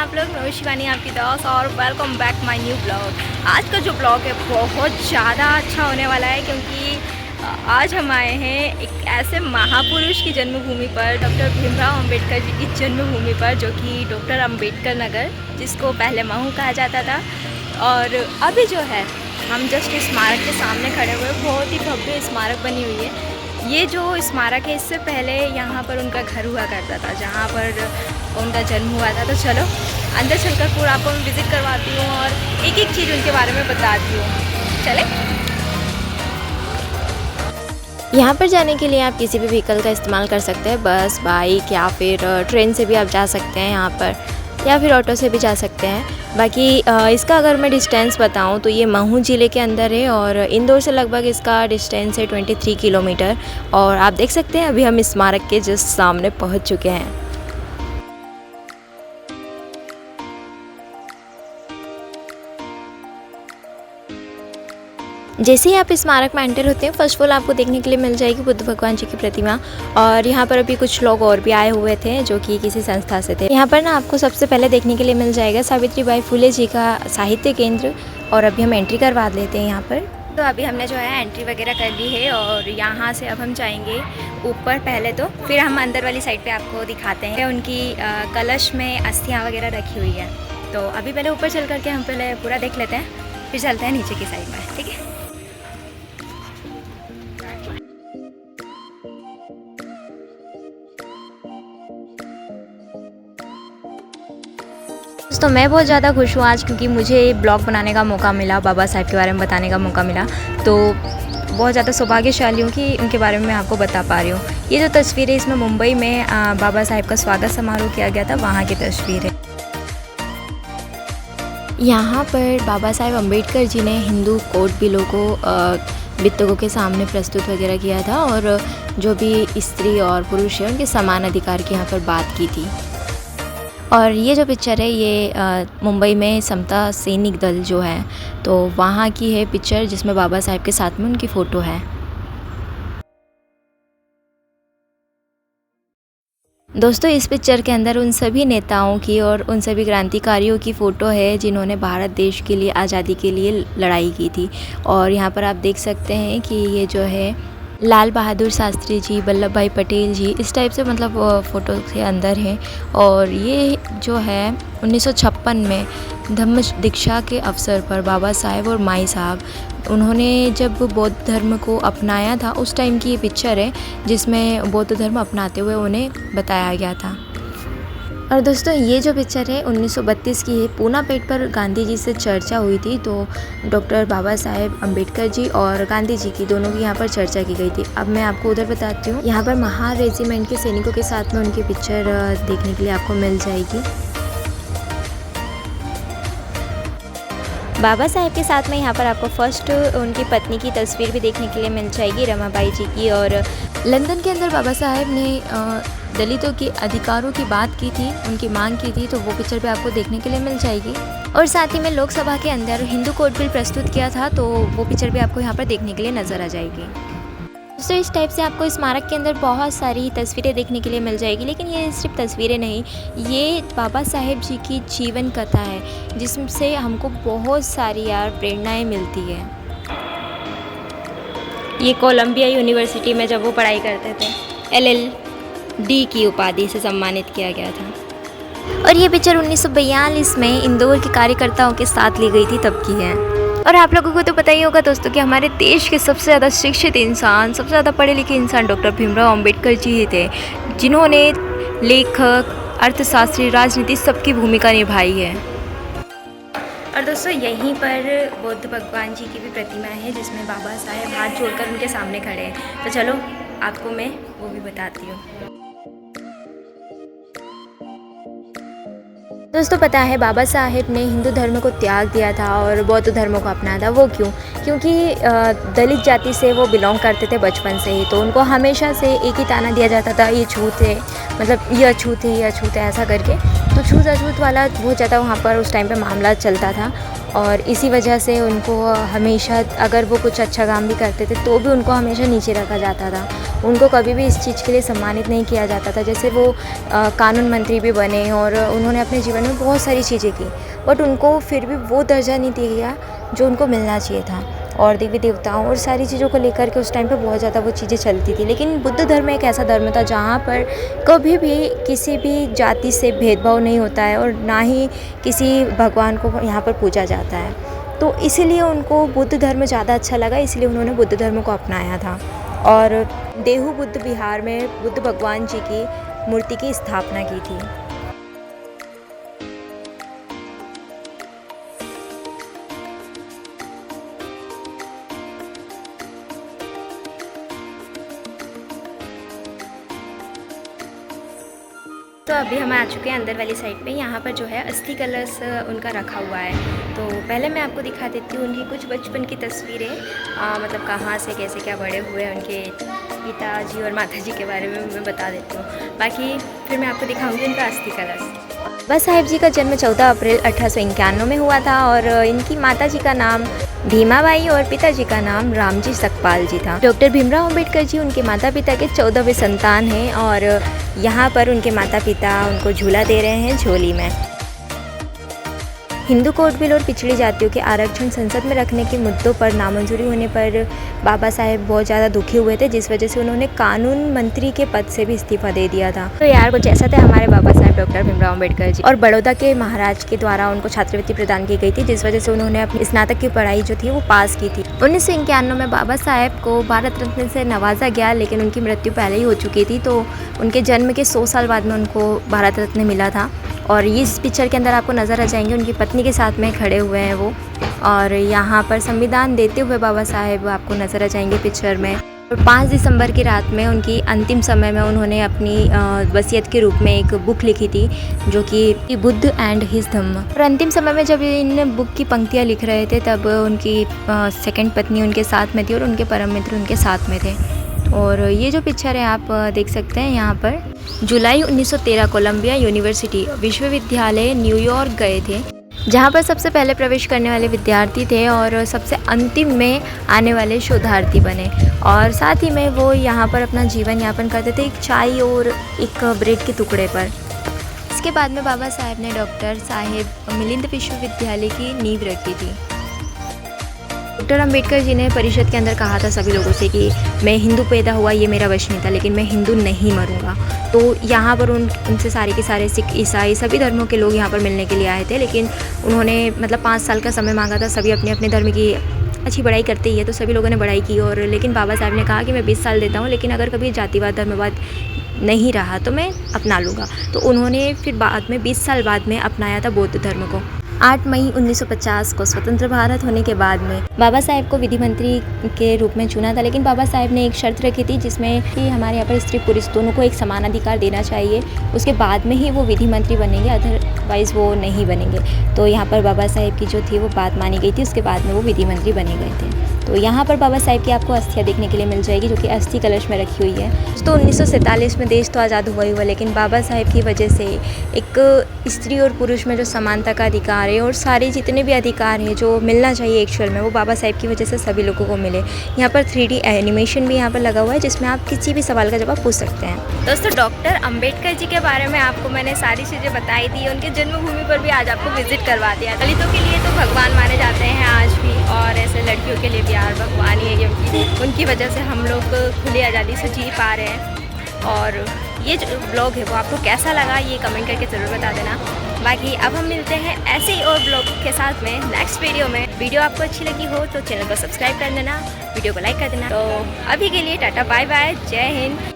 आप लोग? मैं शिवानी आपकी दोस्त और welcome back my new blog. आज का जो ब्लॉग है बहुत ज़्यादा अच्छा होने वाला है क्योंकि आज हम आए हैं एक ऐसे महापुरुष की जन्मभूमि पर, डॉक्टर भीमराव अंबेडकर जी की जन्मभूमि पर, जो कि डॉक्टर अंबेडकर नगर, जिसको पहले महू कहा जाता था। और अभी जो है हम जस्ट स्मारक के सामने खड़े हुए, बहुत ही भव्य स्मारक बनी हुई है। ये जो स्मारक है इससे पहले यहाँ पर उनका घर हुआ करता था, जहाँ पर उनका जन्म हुआ था। तो चलो अंदर चलकर पूरा आपको मैं विज़िट करवाती हूँ और एक एक चीज़ उनके बारे में बताती हूँ। चले। यहाँ पर जाने के लिए आप किसी भी व्हीकल का इस्तेमाल कर सकते हैं, बस, बाइक या फिर ट्रेन से भी आप जा सकते हैं यहाँ पर, या फिर ऑटो से भी जा सकते हैं। बाकी इसका अगर मैं डिस्टेंस बताऊं तो ये महू ज़िले के अंदर है और इंदौर से लगभग इसका डिस्टेंस है 23 किलोमीटर। और आप देख सकते हैं अभी हम स्मारक के जस्ट सामने पहुंच चुके हैं। जैसे ही आप स्मारक में एंटर होते हैं, फर्स्ट ऑफ ऑल आपको देखने के लिए मिल जाएगी बुद्ध भगवान जी की प्रतिमा। और यहाँ पर अभी कुछ लोग और भी आए हुए थे जो कि किसी संस्था से थे। यहाँ पर ना आपको सबसे पहले देखने के लिए मिल जाएगा सावित्रीबाई फुले जी का साहित्य केंद्र। और अभी हम एंट्री करवा लेते हैं यहाँ पर। तो अभी हमने जो है एंट्री वगैरह कर ली है और यहाँ से अब हम जाएंगे ऊपर पहले, तो फिर हम अंदर वाली साइड पे आपको दिखाते हैं। उनकी कलश में अस्थियाँ वगैरह रखी हुई है। तो अभी पहले ऊपर चल करके हम पहले पूरा देख लेते हैं, फिर चलते हैं नीचे की साइड में, ठीक है। तो मैं बहुत ज़्यादा खुश हूँ आज, क्योंकि मुझे ब्लॉग बनाने का मौका मिला, बाबा साहब के बारे में बताने का मौका मिला। तो बहुत ज़्यादा सौभाग्यशाली हूँ कि उनके बारे में मैं आपको बता पा रही हूँ। ये जो तस्वीर है इसमें मुंबई में बाबा साहब का स्वागत समारोह किया गया था, वहाँ की तस्वीर है। यहाँ पर बाबा साहब अम्बेडकर जी ने हिंदू कोड बिलों को वित्तकों के सामने प्रस्तुत वगैरह किया था और जो भी स्त्री और पुरुष है उनके समान अधिकार की यहाँ पर बात की थी। और ये जो पिक्चर है ये मुंबई में समता सैनिक दल जो है तो वहाँ की है पिक्चर, जिसमें बाबा साहब के साथ में उनकी फ़ोटो है। दोस्तों इस पिक्चर के अंदर उन सभी नेताओं की और उन सभी क्रांतिकारियों की फ़ोटो है जिन्होंने भारत देश के लिए, आज़ादी के लिए लड़ाई की थी। और यहाँ पर आप देख सकते हैं कि ये जो है लाल बहादुर शास्त्री जी, वल्लभ भाई पटेल जी, इस टाइप से मतलब फ़ोटो के अंदर है। और ये जो है 1956 में धम्म दीक्षा के अवसर पर बाबा साहेब और माई साहब, उन्होंने जब बौद्ध धर्म को अपनाया था उस टाइम की ये पिक्चर है, जिसमें बौद्ध धर्म अपनाते हुए उन्हें बताया गया था। और दोस्तों ये जो पिक्चर है 1932 की है। पूना पेट पर गांधी जी से चर्चा हुई थी, तो डॉक्टर बाबा साहेब अम्बेडकर जी और गांधी जी की दोनों की यहाँ पर चर्चा की गई थी। अब मैं आपको उधर बताती हूँ। यहाँ पर महार रेजिमेंट के सैनिकों के साथ में उनकी पिक्चर देखने के लिए आपको मिल जाएगी। बाबा साहेब के साथ में यहाँ पर आपको फर्स्ट उनकी पत्नी की तस्वीर भी देखने के लिए मिल जाएगी, रमाबाई जी की। और लंदन के अंदर बाबा साहेब ने दलितों के अधिकारों की बात की थी, उनकी मांग की थी, तो वो पिक्चर भी आपको देखने के लिए मिल जाएगी। और साथ ही में लोकसभा के अंदर हिंदू कोड बिल प्रस्तुत किया था, तो वो पिक्चर भी आपको यहाँ पर देखने के लिए नज़र आ जाएगी। तो इस टाइप से आपको स्मारक के अंदर बहुत सारी तस्वीरें देखने के लिए मिल जाएगी। लेकिन ये सिर्फ तस्वीरें नहीं, ये बाबा साहेब जी की जीवन कथा है, जिससे हमको बहुत सारी प्रेरणाएँ मिलती है। ये कोलंबिया यूनिवर्सिटी में जब वो पढ़ाई करते थे, LLD की उपाधि से सम्मानित किया गया था। और ये पिक्चर 1942 में इंदौर के कार्यकर्ताओं के साथ ली गई थी, तब की है। और आप लोगों को तो पता ही होगा दोस्तों कि हमारे देश के सबसे ज़्यादा शिक्षित इंसान, सबसे ज़्यादा पढ़े लिखे इंसान डॉक्टर भीमराव अंबेडकर जी ही थे, जिन्होंने लेखक, अर्थशास्त्री, राजनीति सबकी भूमिका निभाई है। और दोस्तों यहीं पर बुद्ध भगवान जी की भी प्रतिमा है, जिसमें बाबा साहेब हाथ जोड़कर उनके सामने खड़े हैं। तो चलो आपको मैं वो भी बताती हूँ। दोस्तों पता है बाबा साहेब ने हिंदू धर्म को त्याग दिया था और बौद्ध धर्म को अपनाया था। वो क्यों? क्योंकि दलित जाति से वो बिलोंग करते थे बचपन से ही, तो उनको हमेशा से एक ही ताना दिया जाता था, ये छूत है, मतलब ये अछूत है, ये अछूत है, ऐसा करके। तो छूत अछूत वाला बहुत ज़्यादा वहाँ पर उस टाइम पे मामला चलता था। और इसी वजह से उनको हमेशा, अगर वो कुछ अच्छा काम भी करते थे तो भी उनको हमेशा नीचे रखा जाता था। उनको कभी भी इस चीज़ के लिए सम्मानित नहीं किया जाता था। जैसे वो कानून मंत्री भी बने और उन्होंने अपने जीवन में बहुत सारी चीज़ें की, बट उनको फिर भी वो दर्जा नहीं दिया गया जो उनको मिलना चाहिए था। और देवी देवताओं और सारी चीज़ों को लेकर के उस टाइम पे बहुत ज़्यादा वो चीज़ें चलती थी। लेकिन बुद्ध धर्म एक ऐसा धर्म था जहाँ पर कभी भी किसी भी जाति से भेदभाव नहीं होता है और ना ही किसी भगवान को यहाँ पर पूजा जाता है। तो इसीलिए उनको बुद्ध धर्म ज़्यादा अच्छा लगा, इसलिए उन्होंने बुद्ध धर्म को अपनाया था और देहू बुद्ध विहार में बुद्ध भगवान जी की मूर्ति की स्थापना की थी। तो अभी हम आ चुके हैं अंदर वाली साइड पे। यहाँ पर जो है अस्थि कलश उनका रखा हुआ है। तो पहले मैं आपको दिखा देती हूँ उनकी कुछ बचपन की तस्वीरें, मतलब कहाँ से कैसे क्या बड़े हुए हैं, उनके पिताजी और माताजी के बारे में मैं बता देती हूँ। बाकी फिर मैं आपको दिखाऊंगी उनका अस्थि कलश। बाबा साहेब जी का जन्म 14 अप्रैल 1891 में हुआ था और इनकी माताजी का नाम भीमाबाई और पिताजी का नाम रामजी सकपाल जी था। डॉक्टर भीमराव अंबेडकर जी उनके माता पिता के 14वें संतान हैं और यहाँ पर उनके माता पिता उनको झूला दे रहे हैं झोली में। हिंदू कोड बिल और पिछड़ी जातियों के आरक्षण संसद में रखने के मुद्दों पर नामंजूरी होने पर बाबा साहेब बहुत ज़्यादा दुखी हुए थे, जिस वजह से उन्होंने कानून मंत्री के पद से भी इस्तीफा दे दिया था। तो यार कुछ ऐसा था हमारे बाबा साहेब डॉक्टर भीमराव अंबेडकर जी। और बड़ौदा के महाराज के द्वारा उनको छात्रवृत्ति प्रदान की गई थी, जिस वजह से उन्होंने अपनी स्नातक की पढ़ाई जो थी वो पास की थी। 1991 में बाबा साहेब को भारत रत्न से नवाजा गया, लेकिन उनकी मृत्यु पहले ही हो चुकी थी। तो उनके जन्म के 100 साल बाद में उनको भारत रत्न मिला था। और इस पिक्चर के अंदर आपको नज़र आ जाएंगे उनकी पत्नी के साथ में खड़े हुए हैं वो, और यहाँ पर संविधान देते हुए बाबा साहेब आपको नज़र आ जाएंगे पिक्चर में। और 5 दिसंबर की रात में उनकी अंतिम समय में उन्होंने अपनी वसीयत के रूप में एक बुक लिखी थी जो कि बुद्ध एंड हिज धम्म। और अंतिम समय में जब इन बुक की पंक्तियाँ लिख रहे थे तब उनकी सेकंड पत्नी उनके साथ में थी और उनके परम मित्र उनके साथ में थे। और ये जो पिक्चर है आप देख सकते हैं यहाँ पर जुलाई 1913 कोलंबिया यूनिवर्सिटी विश्वविद्यालय न्यूयॉर्क गए थे, जहाँ पर सबसे पहले प्रवेश करने वाले विद्यार्थी थे और सबसे अंतिम में आने वाले शोधार्थी बने। और साथ ही में वो यहाँ पर अपना जीवन यापन करते थे एक चाय और एक ब्रेड के टुकड़े पर। इसके बाद में बाबा साहेब ने डॉक्टर साहेब मिलिंद विश्वविद्यालय की नींव रखी थी। डॉक्टर अंबेडकर जी ने परिषद के अंदर कहा था सभी लोगों से कि मैं हिंदू पैदा हुआ ये मेरा वश नहीं था, लेकिन मैं हिंदू नहीं मरूंगा। तो यहाँ पर उनसे सारे के सारे सिख ईसाई सभी धर्मों के लोग यहाँ पर मिलने के लिए आए थे, लेकिन उन्होंने मतलब 5 साल का समय मांगा था। सभी अपने अपने धर्म की अच्छी बढ़ाई करते ही है, तो सभी लोगों ने बढ़ाई की। और लेकिन बाबा साहब ने कहा कि मैं 20 साल देता हूँ, लेकिन अगर कभी जातिवाद धर्मवाद नहीं रहा तो मैं अपना लूँगा। तो उन्होंने फिर बाद में 20 साल बाद में अपनाया था बौद्ध धर्म को। 8 मई 1950 को स्वतंत्र भारत होने के बाद में बाबा साहेब को विधि मंत्री के रूप में चुना था, लेकिन बाबा साहेब ने एक शर्त रखी थी जिसमें कि हमारे यहाँ पर स्त्री पुरुष दोनों को एक समान अधिकार देना चाहिए, उसके बाद में ही वो विधि मंत्री बनेंगे, अदरवाइज़ वो नहीं बनेंगे। तो यहाँ पर बाबा साहेब की जो थी वो बात मानी गई थी, उसके बाद में वो विधि मंत्री बने गए थे। तो यहाँ पर बाबा साहेब की आपको अस्थियाँ देखने के लिए मिल जाएगी जो कि अस्थि कलश में रखी हुई है। तो 1947 में देश तो आज़ाद हुआ ही हुआ, लेकिन बाबा साहेब की वजह से एक स्त्री और पुरुष में जो समानता का अधिकार है और सारे जितने भी अधिकार हैं जो मिलना चाहिए एक्चुअल में, वो बाबा साहेब की वजह से सभी लोगों को मिले। यहाँ पर 3D एनिमेशन भी यहाँ पर लगा हुआ है जिसमें आप किसी भी सवाल का जवाब पूछ सकते हैं। दोस्तों डॉक्टर अंबेडकर जी के बारे में आपको मैंने सारी चीज़ें बताई दी, उनके जन्मभूमि पर भी आज आपको विजिट करवा दिया। दलितों के लिए तो भगवान माने जाते हैं आज भी, और ऐसे लड़कियों के लिए भी यार भगवान ही है, क्योंकि उनकी वजह से हम लोग खुली आज़ादी से जी पा रहे हैं। और ये जो ब्लॉग है वो आपको कैसा लगा ये कमेंट करके ज़रूर बता देना। बाकी अब हम मिलते हैं ऐसे ही और ब्लॉग के साथ में नेक्स्ट वीडियो में। वीडियो आपको अच्छी लगी हो तो चैनल को सब्सक्राइब कर देना, वीडियो को लाइक कर देना। तो अभी के लिए टाटा बाय बाय, जय हिंद।